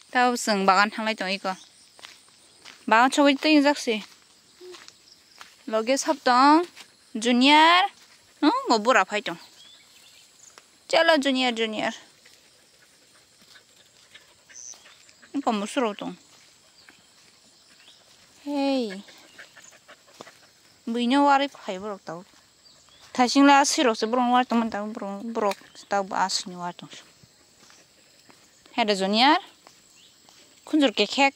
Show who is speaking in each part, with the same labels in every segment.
Speaker 1: Tao sừng bagan thang lai tong iko. Bagan chawai ting jaksi. Loge sap tong junior. No ngobura phai tong. Chalo junior junior. Iko musro tong. Hey. Buino wari phai borok tau. Thasingla sirok se borong war tong tau borok tau asni war tong. Heda junior. Kunjur kek.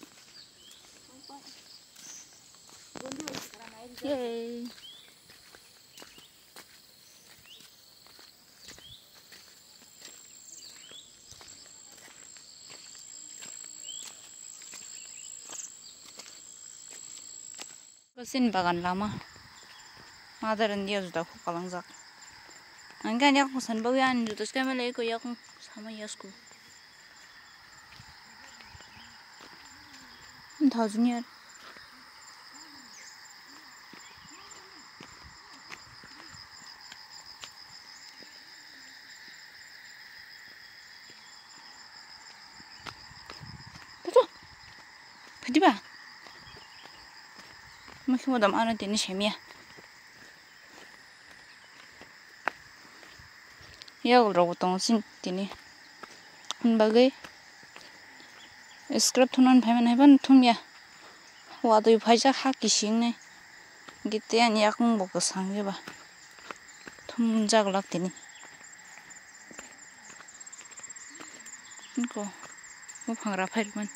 Speaker 1: Yay. Kesin bagan lama. Madaran dia sudah kalangjak. Angkan yak kusan bawian jutus kamela iko yak sama yasku. Entah junior. Betul. Kenapa? Mungkin mau dam anak ini semia. Ya udah potong sin ini. Bagai. Script tunan payment heaven tum ya. Waduh pajak hak kising nih. Gitu ya yak mau kesang ya bah. Tum jaglak ini. Enko. Mau pangrap herman.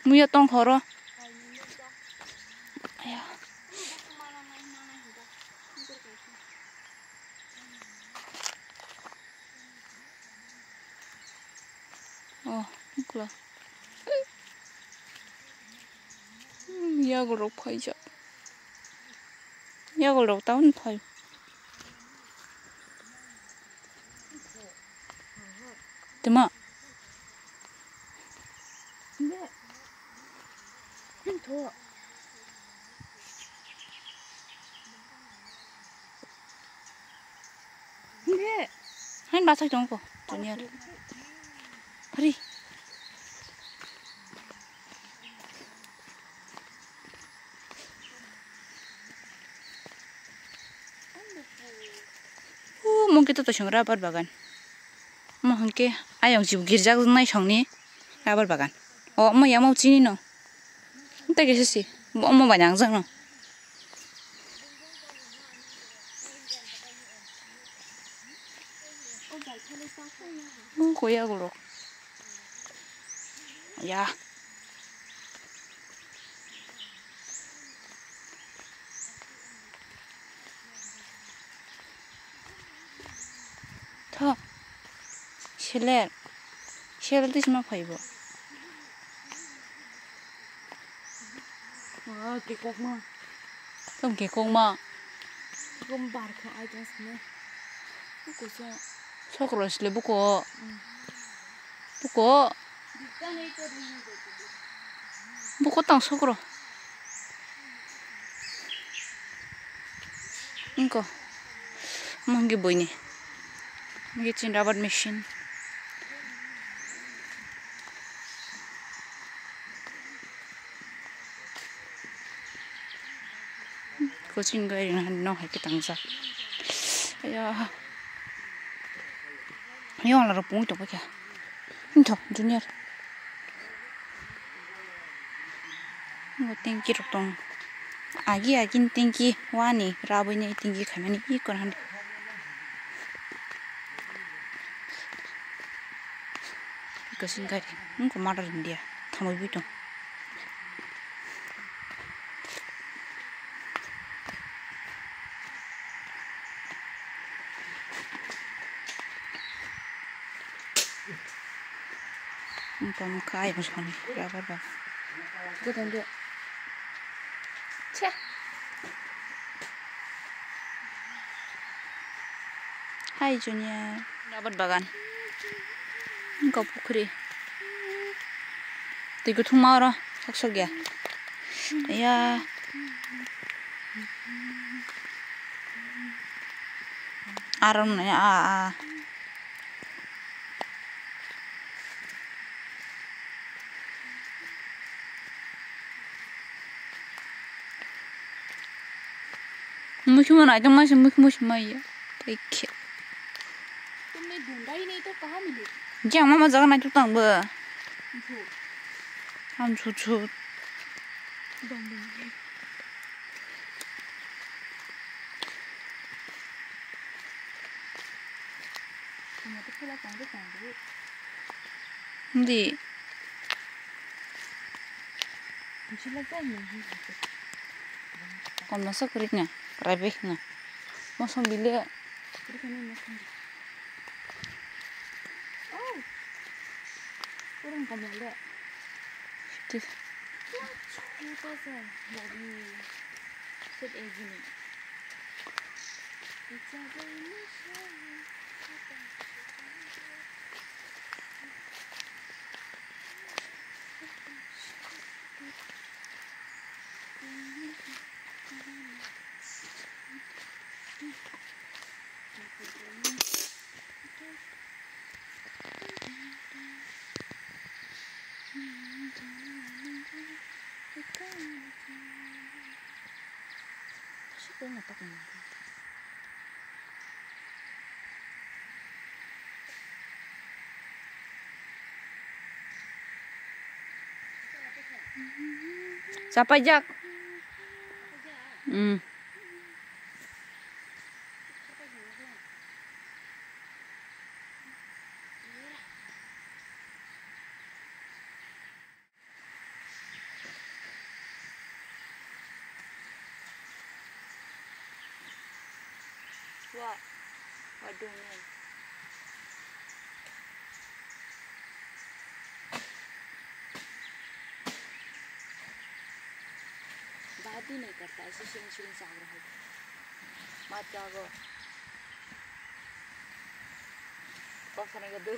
Speaker 1: Muya tong khoro. Ayah. Oh, ikla. 약으로 파이자. 약을 다운 파이. 대마.
Speaker 2: 네. 한 더. 네.
Speaker 1: 한 마사 정도. 저녁. 허리. Mungkin itu sing rabar bagan. Mungkin ayang jibu girjak nai songni rabar bagan. Oh, mau ya mau cini no. Entah kisah sih. Mau banyak zang no. Koya guru. Ya. Tho. Shiller di semua paibo.
Speaker 2: Wah, kekok mah.
Speaker 1: Tom kekong mah.
Speaker 2: Gombar ke ajas nih. Buku so.
Speaker 1: Sokros le buko. Buko. Buko tang sokro. Inko. Manggi boy nih. Manggi cin rubber machine. Kucing gue yang no hai kita ngasa. Ayah. Ini orang lepung itu apa ya? Itu junior. Nggak tinggi rotong. Agi tinggi wani rabunya tinggi kemana ikon handi. Kucing gue nggak marah dia. Tamu itu. Kamu kaya macam ni, berapa?
Speaker 2: Gue tanda.
Speaker 1: Cek. Hai Junior, dapat bagan. Engkau pukri. Tiga tumara, saksak ya. Ya. Aram nanya मुखिमो ना तो मासे मुखिमो माया पैखे
Speaker 2: तुमने ढूंढा ही नहीं तो कहाँ मिलेगी
Speaker 1: जे मामा जगह ना तो तंग
Speaker 2: झूठ
Speaker 1: हम छुछु
Speaker 2: तो थोड़ा कांदे
Speaker 1: दी
Speaker 2: मुझे लगता है नहीं
Speaker 1: कौन मसा करिकना राइबे ना मौसम बिले
Speaker 2: orang kamu lihat
Speaker 1: ठीक
Speaker 2: छोटा सा बॉडी सेट एक ही नहीं Siapa yang tak kenal?
Speaker 1: Siapa jak? Wah, waduh ni.
Speaker 2: बात ही नहीं करता ऐसे शिंग साग रहा है
Speaker 1: मत जागो कौन का दो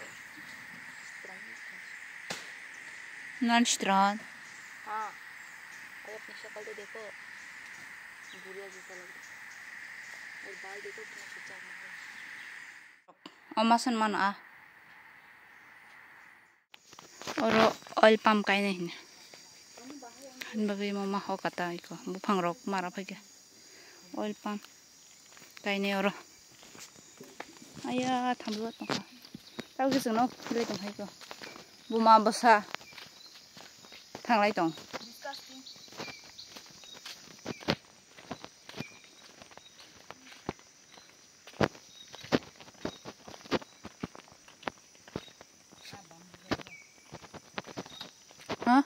Speaker 1: नॉन स्ट्रॉन
Speaker 2: हाँ अरे अपनी शक्ल तो देखो बुढ़िया जैसा लग रहा है और बाल देखो कितना खींचा हुआ है
Speaker 1: ओमासन मन आ और ऑयल पंप का नहीं है बगे मामा हो कता इको बुफांग रok मारा फैके ऑयल पंप गायने और आया थांबो तो ताव गेजों फैलाय दं हायको बुमा बसा थांलाय दं हाँ